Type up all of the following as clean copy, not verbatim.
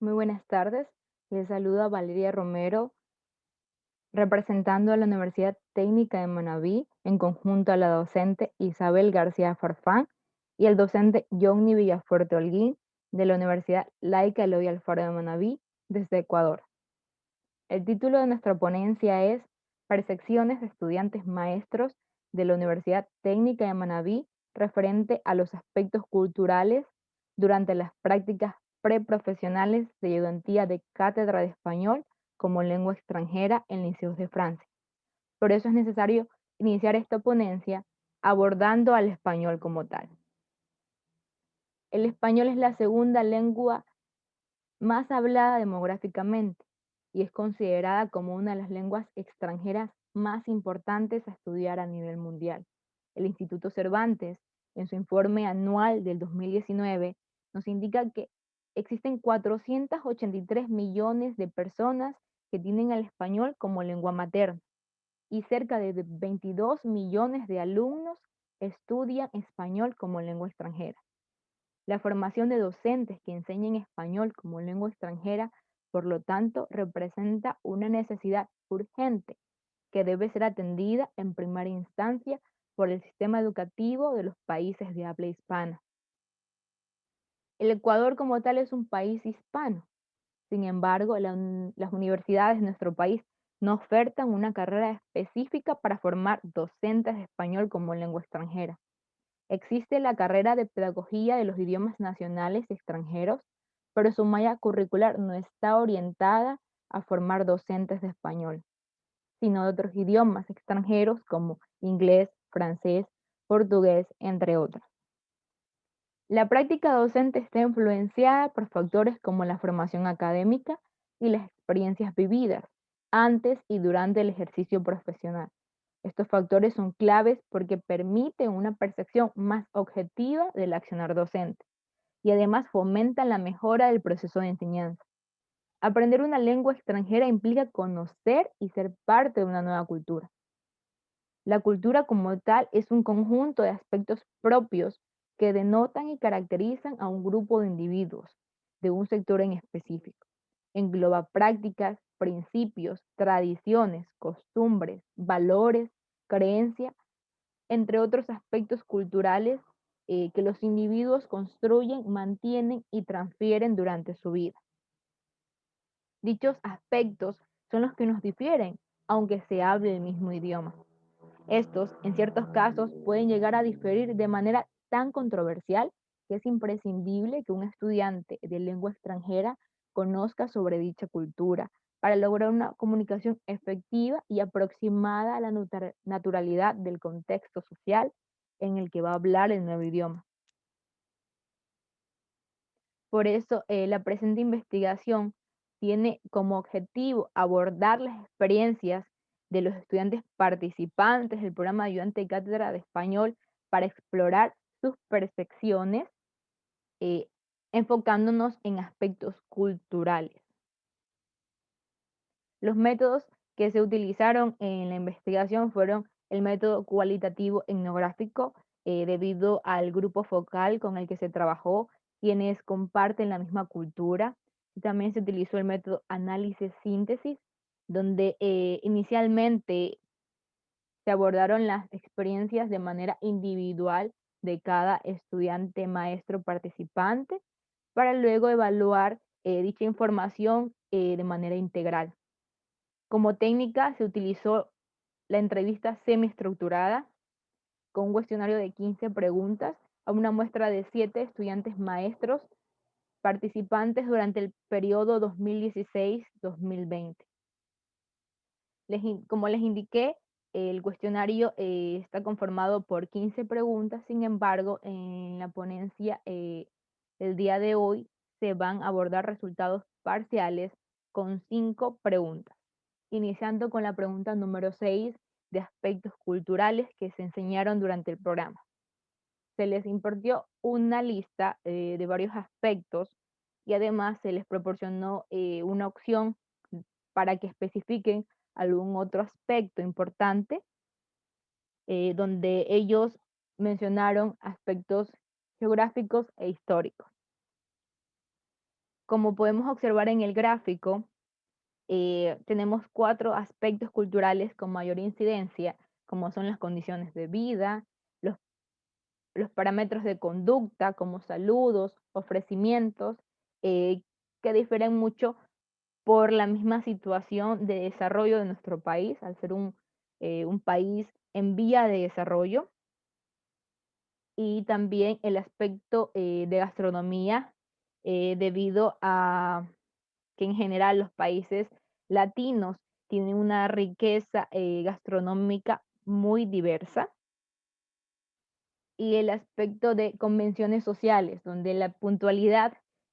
Muy buenas tardes. Les saluda Valeria Romero, representando a la Universidad Técnica de Manabí, en conjunto a la docente Isabel García Farfán y el docente Johnny Villafuerte Holguín de la Universidad Laica Eloy Alfaro de Manabí, desde Ecuador. El título de nuestra ponencia es Percepciones de estudiantes maestros de la Universidad Técnica de Manabí referente a los aspectos culturales durante las prácticas preprofesionales de ayudantía de cátedra de español como lengua extranjera en liceos de Francia. Por eso es necesario iniciar esta ponencia abordando al español como tal. El español es la segunda lengua más hablada demográficamente y es considerada como una de las lenguas extranjeras más importantes a estudiar a nivel mundial. El Instituto Cervantes, en su informe anual del 2019, nos indica que existen 483 millones de personas que tienen el español como lengua materna y cerca de 22 millones de alumnos estudian español como lengua extranjera. La formación de docentes que enseñen español como lengua extranjera, por lo tanto, representa una necesidad urgente que debe ser atendida en primera instancia por el sistema educativo de los países de habla hispana. El Ecuador como tal es un país hispano. Sin embargo, las universidades de nuestro país no ofertan una carrera específica para formar docentes de español como lengua extranjera. Existe la carrera de Pedagogía de los Idiomas Nacionales y Extranjeros, pero su malla curricular no está orientada a formar docentes de español, sino de otros idiomas extranjeros como inglés, francés, portugués, entre otros. La práctica docente está influenciada por factores como la formación académica y las experiencias vividas antes y durante el ejercicio profesional. Estos factores son claves porque permiten una percepción más objetiva del accionar docente y además fomentan la mejora del proceso de enseñanza. Aprender una lengua extranjera implica conocer y ser parte de una nueva cultura. La cultura como tal es un conjunto de aspectos propios que denotan y caracterizan a un grupo de individuos de un sector en específico. Engloba prácticas, principios, tradiciones, costumbres, valores, creencias, entre otros aspectos culturales que los individuos construyen, mantienen y transfieren durante su vida. Dichos aspectos son los que nos difieren, aunque se hable el mismo idioma. Estos, en ciertos casos, pueden llegar a diferir de manera tan controversial que es imprescindible que un estudiante de lengua extranjera conozca sobre dicha cultura para lograr una comunicación efectiva y aproximada a la naturalidad del contexto social en el que va a hablar el nuevo idioma. Por eso, la presente investigación tiene como objetivo abordar las experiencias de los estudiantes participantes del programa de ayudante de cátedra de español para explorar sus percepciones, eh, enfocándonos en aspectos culturales. Los métodos que se utilizaron en la investigación fueron el método cualitativo etnográfico, debido al grupo focal con el que se trabajó, quienes comparten la misma cultura. Y también se utilizó el método análisis-síntesis, donde inicialmente se abordaron las experiencias de manera individual de cada estudiante, maestro, participante, para luego evaluar dicha información de manera integral. Como técnica se utilizó la entrevista semiestructurada con un cuestionario de 15 preguntas a una muestra de 7 estudiantes maestros participantes durante el periodo 2016-2020. Como les indiqué, el cuestionario está conformado por 15 preguntas. Sin embargo, en la ponencia el día de hoy se van a abordar resultados parciales con 5 preguntas, iniciando con la pregunta número 6 de aspectos culturales que se enseñaron durante el programa. Se les impartió una lista de varios aspectos y además se les proporcionó una opción para que especifiquen algún otro aspecto importante, donde ellos mencionaron aspectos geográficos e históricos. Como podemos observar en el gráfico, tenemos 4 aspectos culturales con mayor incidencia, como son las condiciones de vida, los, los parámetros de conducta, como saludos, ofrecimientos, eh, que difieren mucho por la misma situación de desarrollo de nuestro país, al ser un país en vía de desarrollo, y también el aspecto de gastronomía, debido a que en general los países latinos tienen una riqueza gastronómica muy diversa, y el aspecto de convenciones sociales, donde la puntualidad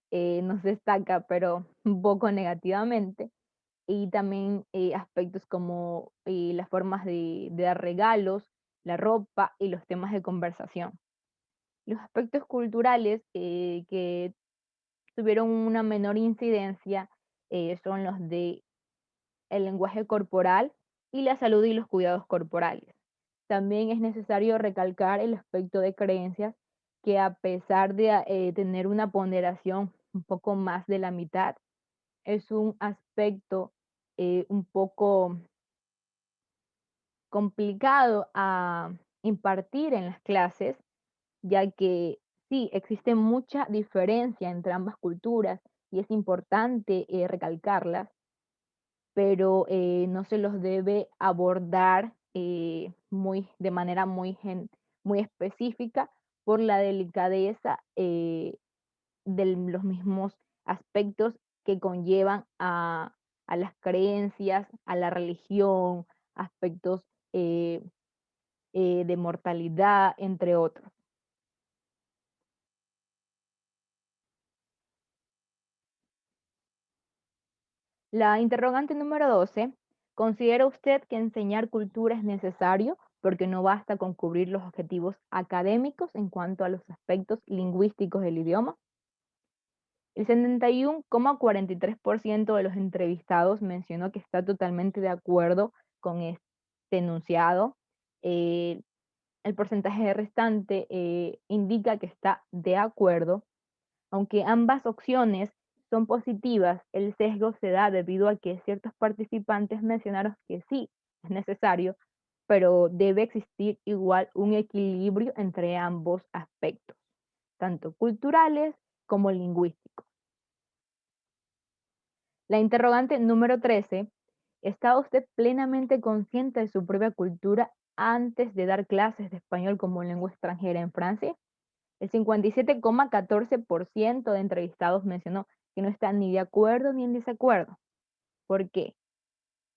nos destaca, pero un poco negativamente, y también aspectos como las formas de dar regalos, la ropa y los temas de conversación. Los aspectos culturales que tuvieron una menor incidencia son los de el lenguaje corporal y la salud y los cuidados corporales. También es necesario recalcar el aspecto de creencias que, a pesar de tener una ponderación un poco más de la mitad, es un aspecto un poco complicado a impartir en las clases, ya que sí, existe mucha diferencia entre ambas culturas y es importante recalcarlas, pero no se los debe abordar de manera muy específica por la delicadeza de los mismos aspectos que conllevan a las creencias, a la religión, aspectos de mortalidad, entre otros. La interrogante número 12: ¿considera usted que enseñar cultura es necesario porque no basta con cubrir los objetivos académicos en cuanto a los aspectos lingüísticos del idioma? El 71,43% de los entrevistados mencionó que está totalmente de acuerdo con este enunciado. Eh, el porcentaje restante indica que está de acuerdo. Aunque ambas opciones son positivas, el sesgo se da debido a que ciertos participantes mencionaron que sí, es necesario, pero debe existir igual un equilibrio entre ambos aspectos, tanto culturales como lingüísticos. La interrogante número 13: ¿está usted plenamente consciente de su propia cultura antes de dar clases de español como lengua extranjera en Francia? El 57,14% de entrevistados mencionó que no están ni de acuerdo ni en desacuerdo. ¿Por qué?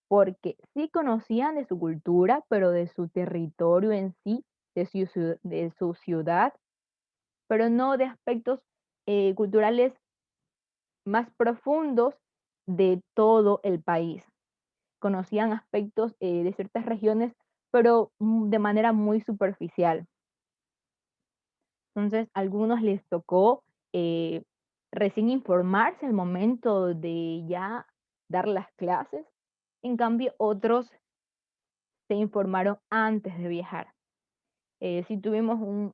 Porque sí conocían de su cultura, pero de su territorio en sí, de su ciudad, pero no de aspectos culturales más profundos de todo el país. Conocían aspectos de ciertas regiones, pero de manera muy superficial. Entonces, a algunos les tocó eh, recién informarse al momento de ya dar las clases. En cambio, otros se informaron antes de viajar. Sí tuvimos un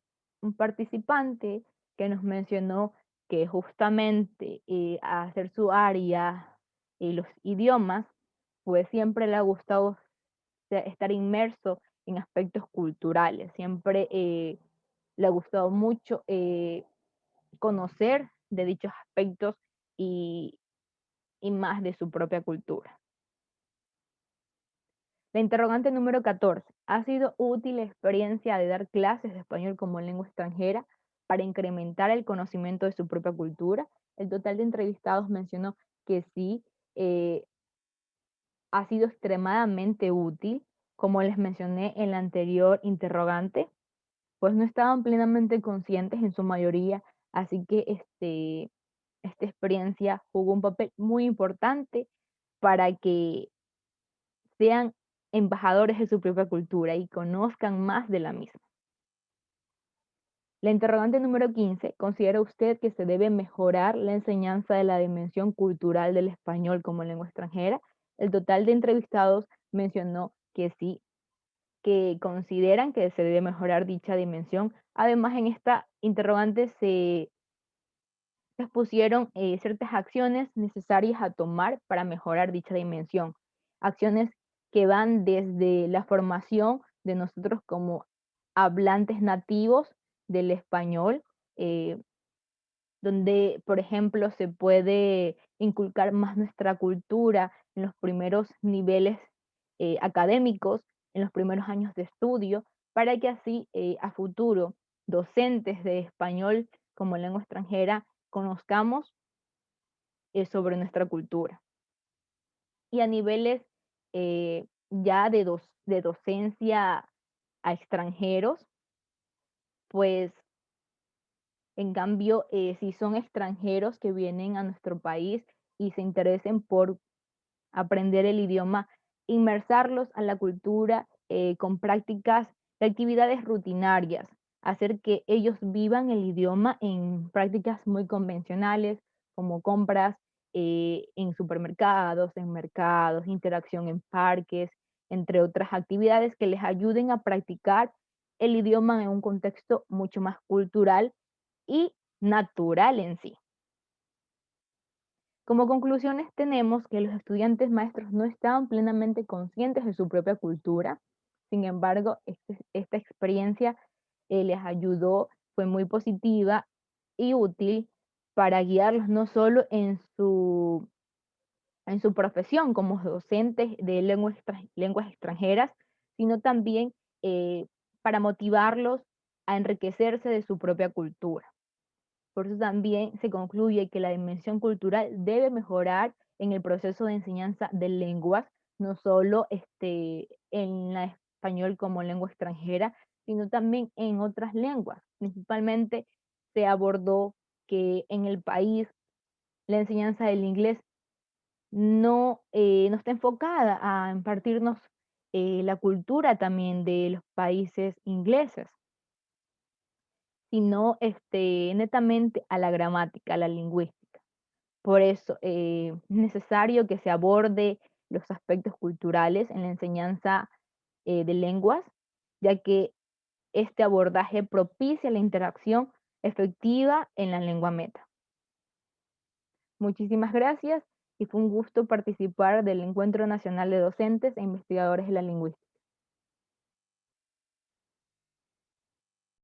participante que nos mencionó que justamente hacer su área y los idiomas, pues siempre le ha gustado estar inmerso en aspectos culturales, siempre le ha gustado mucho conocer de dichos aspectos y, y más de su propia cultura. La interrogante número 14: ¿ha sido útil la experiencia de dar clases de español como lengua extranjera para incrementar el conocimiento de su propia cultura? El total de entrevistados mencionó que sí, eh, ha sido extremadamente útil. Como les mencioné en la anterior interrogante, pues no estaban plenamente conscientes en su mayoría, así que esta experiencia jugó un papel muy importante para que sean embajadores de su propia cultura y conozcan más de la misma. La interrogante número 15: ¿considera usted que se debe mejorar la enseñanza de la dimensión cultural del español como lengua extranjera? El total de entrevistados mencionó que sí, que consideran que se debe mejorar dicha dimensión. Además, en esta interrogante Se expusieron ciertas acciones necesarias a tomar para mejorar dicha dimensión. Acciones que van desde la formación de nosotros como hablantes nativos del español, eh, donde, por ejemplo, se puede inculcar más nuestra cultura en los primeros niveles académicos, en los primeros años de estudio, para que así a futuro docentes de español como lengua extranjera conozcamos sobre nuestra cultura. Y a niveles ya de docencia a extranjeros, pues en cambio, si son extranjeros que vienen a nuestro país y se interesen por aprender el idioma, inmersarlos a la cultura con prácticas de actividades rutinarias, hacer que ellos vivan el idioma en prácticas muy convencionales, como compras en supermercados, en mercados, interacción en parques, entre otras actividades que les ayuden a practicar el idioma en un contexto mucho más cultural y natural en sí. Como conclusiones tenemos que los estudiantes maestros no estaban plenamente conscientes de su propia cultura. Sin embargo, esta experiencia les ayudó, fue muy positiva y útil para guiarlos no solo en su profesión como docentes de lenguas extranjeras, sino también para motivarlos a enriquecerse de su propia cultura. Por eso también se concluye que la dimensión cultural debe mejorar en el proceso de enseñanza de lenguas, no solo en la español como lengua extranjera, sino también en otras lenguas. Principalmente se abordó que en el país la enseñanza del inglés no está enfocada a impartirnos la cultura también de los países ingleses, sino netamente a la gramática, a la lingüística. Por eso es necesario que se aborde los aspectos culturales en la enseñanza de lenguas, ya que este abordaje propicia la interacción efectiva en la lengua meta. Muchísimas gracias y fue un gusto participar del Encuentro Nacional de Docentes e Investigadores de la Lingüística.